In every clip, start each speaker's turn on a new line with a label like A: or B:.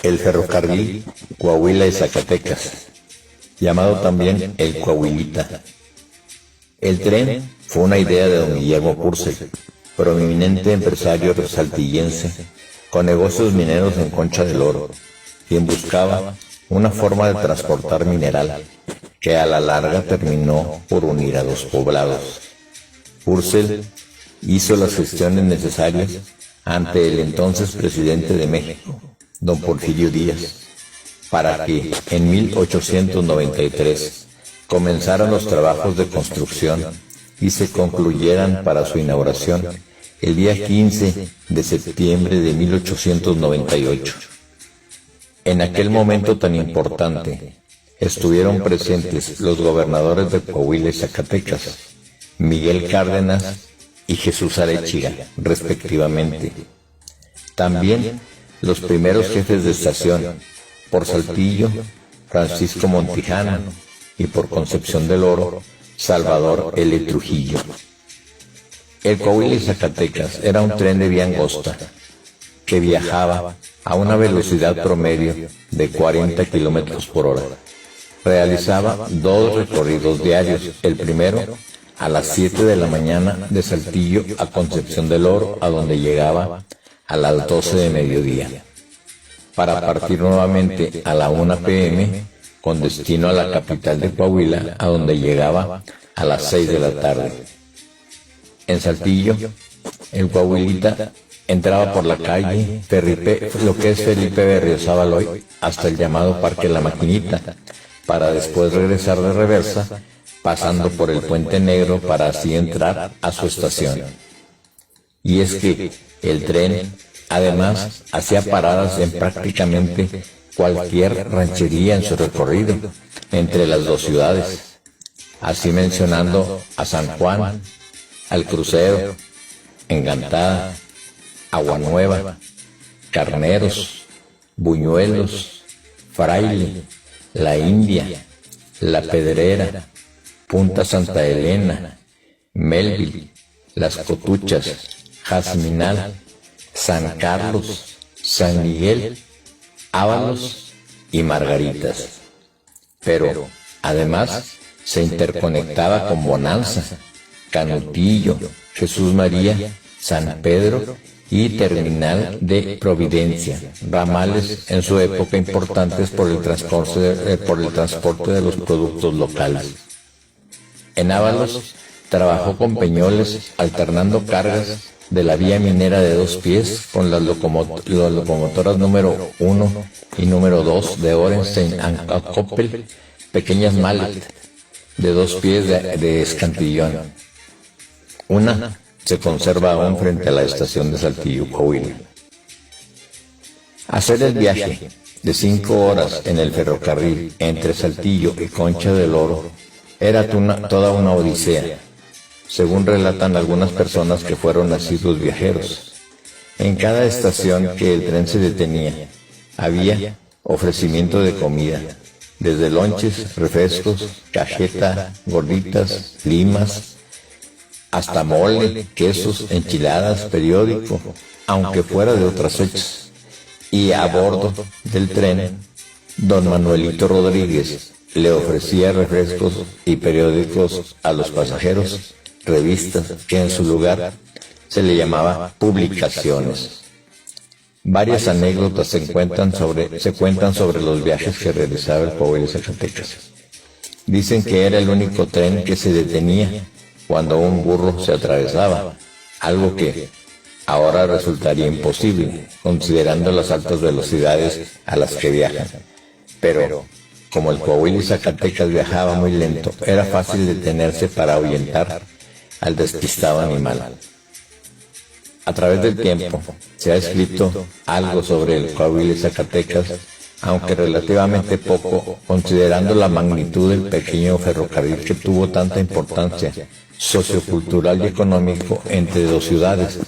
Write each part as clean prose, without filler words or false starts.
A: El ferrocarril Coahuila y Zacatecas, llamado también el Coahuilita. El tren fue una idea de don Guillermo Purcell, prominente empresario saltillense con negocios mineros en Concha del Oro, quien buscaba una forma de transportar mineral que a la larga terminó por unir a dos poblados. Purcell hizo las gestiones necesarias ante el entonces presidente de México, don Porfirio Díaz, para que en 1893 comenzaran los trabajos de construcción y se concluyeran para su inauguración el día 15 de septiembre de 1898. En aquel momento tan importante estuvieron presentes los gobernadores de Coahuila y Zacatecas, Miguel Cárdenas y Jesús Arechiga, respectivamente. También los primeros jefes de estación, por Saltillo, Francisco Montijano, y por Concepción del Oro, Salvador L. Trujillo. El Coahuila y Zacatecas era un tren de vía angosta que viajaba a una velocidad promedio de 40 kilómetros por hora. Realizaba 2 recorridos diarios, el primero a las 7 de la mañana de Saltillo a Concepción del Oro, a donde llegaba a las 12 de mediodía, para partir nuevamente a la 1 p.m. con destino a la capital de Coahuila, a donde llegaba a las 6 de la tarde. En Saltillo, el Coahuilita entraba por la calle lo que es Felipe Berriozábal hoy, hasta el llamado Parque La Maquinita, para después regresar de reversa, pasando por el Puente Negro para así entrar a su estación. Y es que el tren, además, hacía paradas en prácticamente cualquier ranchería en su recorrido entre las dos ciudades, así mencionando a San Juan, al Crucero, Encantada, Agua Nueva, Carneros, Buñuelos, Fraile, La India, La Pedrera, Punta Santa Elena, Melville, Las Cotuchas, Jazminal, San Carlos, San Miguel, Ábalos y Margaritas. Pero, además, se interconectaba con Bonanza, Canutillo, Jesús María, San Pedro y Terminal de Providencia, ramales en su época importantes por el transporte de los productos locales. En Ábalos trabajó con Peñoles, alternando cargas de la vía minera de 2 pies con las locomotoras número 1 y número 2 de Orenstein and Coppel, pequeñas mallet de 2 pies de escantillón. Una se conserva aún frente a la estación de Saltillo, Coahuila. Hacer el viaje de 5 horas en el ferrocarril entre Saltillo y Concha del Oro era toda una odisea, según relatan algunas personas que fueron asiduos viajeros. En cada estación que el tren se detenía, había ofrecimiento de comida, desde lonches, refrescos, cajeta, gorditas, limas, hasta mole, quesos, enchiladas, periódico, aunque fuera de otras fechas. Y a bordo del tren, don Manuelito Rodríguez le ofrecía refrescos y periódicos a los pasajeros, revistas que en su lugar se le llamaba publicaciones. Varias anécdotas se cuentan sobre los viajes que realizaba el Coahuila y Zacatecas. Dicen que era el único tren que se detenía cuando un burro se atravesaba, algo que ahora resultaría imposible, considerando las altas velocidades a las que viajan. Pero, como el Coahuila y Zacatecas viajaba muy lento, era fácil detenerse para ahuyentar al despistado animal. A través del tiempo se ha escrito algo sobre el Coahuila y Zacatecas, aunque relativamente poco, considerando la magnitud del pequeño ferrocarril que tuvo tanta importancia sociocultural y económico entre dos ciudades,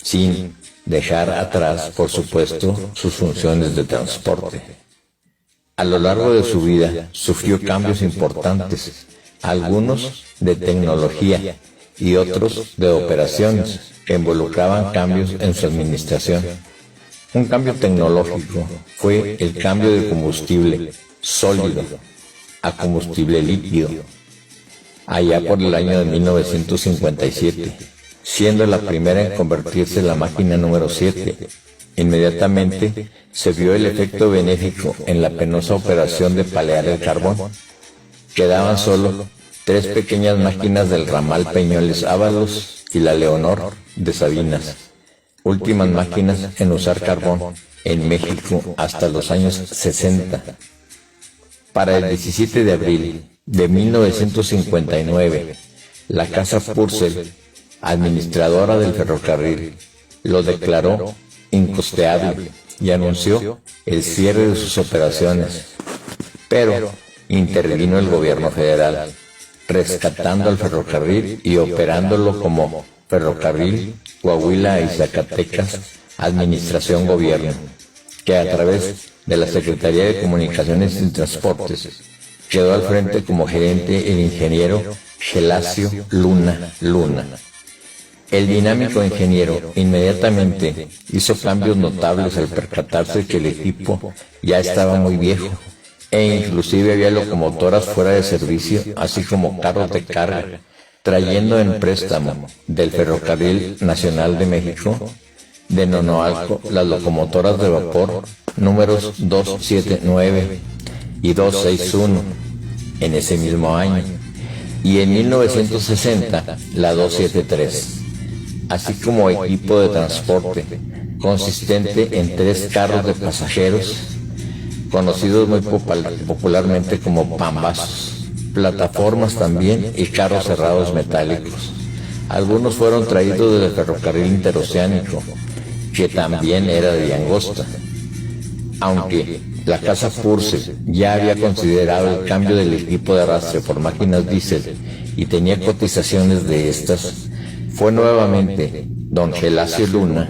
A: sin dejar atrás, por supuesto, sus funciones de transporte. A lo largo de su vida sufrió cambios importantes, algunos de tecnología y otros de operaciones que involucraban cambios en su administración. Un cambio tecnológico fue el cambio de combustible sólido a combustible líquido, allá por el año de 1957, siendo la primera en convertirse en la máquina número 7. Inmediatamente se vio el efecto benéfico en la penosa operación de palear el carbón. Quedaban solo 3 pequeñas máquinas del ramal Peñoles-Ábalos y la Leonor de Sabinas, últimas máquinas en usar carbón en México hasta los años 60. Para el 17 de abril de 1959, la Casa Purcell, administradora del ferrocarril, lo declaró incosteable y anunció el cierre de sus operaciones, pero intervino el gobierno federal, rescatando al ferrocarril y operándolo como Ferrocarril Coahuila y Zacatecas Administración Gobierno, que a través de la Secretaría de Comunicaciones y Transportes quedó al frente como gerente el ingeniero Gelacio Luna. El dinámico ingeniero inmediatamente hizo cambios notables al percatarse que el equipo ya estaba muy viejo e inclusive había locomotoras fuera de servicio, así como carros de carga, trayendo en préstamo del Ferrocarril Nacional de México de Nonoalco las locomotoras de vapor números 279 y 261 en ese mismo año, y en 1960 la 273, así como equipo de transporte consistente en 3 carros de pasajeros, conocidos muy popularmente como pambazos, plataformas también y carros cerrados metálicos. Algunos fueron traídos del ferrocarril interoceánico, que también era de vía angosta. Aunque la Casa Purcell ya había considerado el cambio del equipo de arrastre por máquinas diésel y tenía cotizaciones de estas, fue nuevamente don Gelacio Luna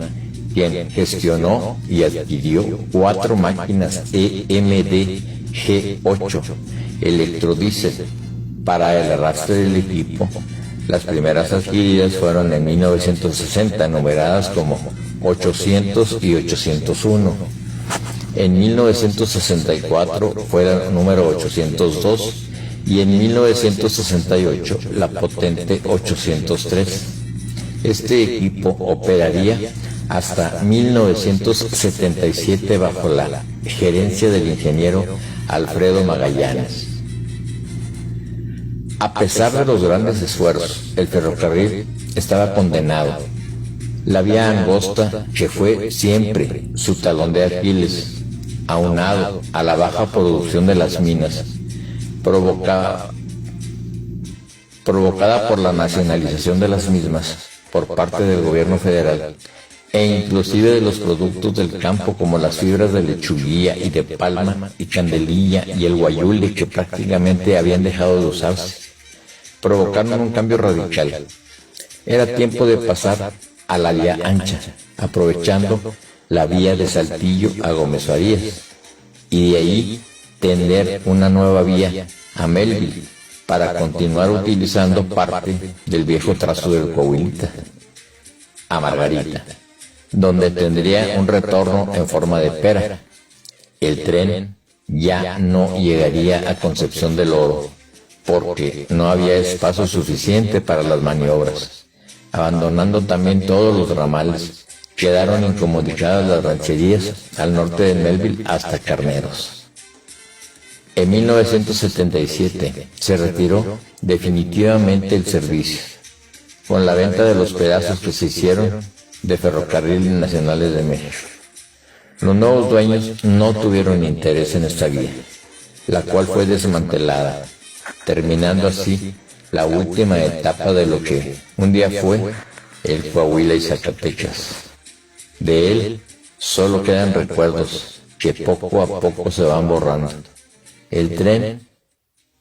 A: quien gestionó y adquirió 4 máquinas EMD G8 electrodiesel para el arrastre del equipo. Las primeras adquiridas fueron en 1960, numeradas como 800 y 801. En 1964 fue la número 802 y en 1968 la potente 803. Este equipo operaría hasta 1977 bajo la gerencia del ingeniero Alfredo Magallanes. A pesar de los grandes esfuerzos, el ferrocarril estaba condenado. La vía angosta, que fue siempre su talón de Aquiles, aunado a la baja producción de las minas, provocada por la nacionalización de las mismas por parte del gobierno federal, e inclusive de los productos del campo como las fibras de lechuguilla y de palma y candelilla y el guayule, que prácticamente habían dejado de usarse, provocaron un cambio radical. Era tiempo de pasar a la vía ancha, aprovechando la vía de Saltillo a Gómez Farías, y de ahí tender una nueva vía a Melville para continuar utilizando parte del viejo trazo del Coahuilita a Margarita, donde tendría un retorno en forma de pera. El tren ya no llegaría a Concepción del Oro, porque no había espacio suficiente para las maniobras. Abandonando también todos los ramales, quedaron incomunicadas las rancherías al norte de Melville hasta Carneros. En 1977 se retiró definitivamente el servicio, con la venta de los pedazos que se hicieron de Ferrocarriles Nacionales de México. Los nuevos dueños no tuvieron interés en esta vía, la cual fue desmantelada, terminando así la última etapa de lo que un día fue el Coahuila y Zacatecas. De él solo quedan recuerdos que poco a poco se van borrando. El tren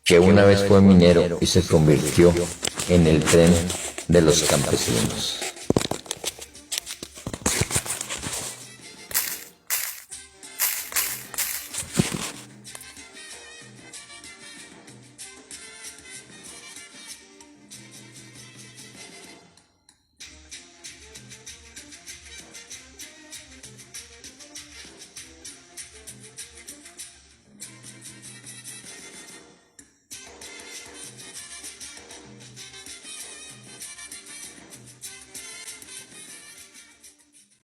A: que una vez fue minero y se convirtió en el tren de los campesinos.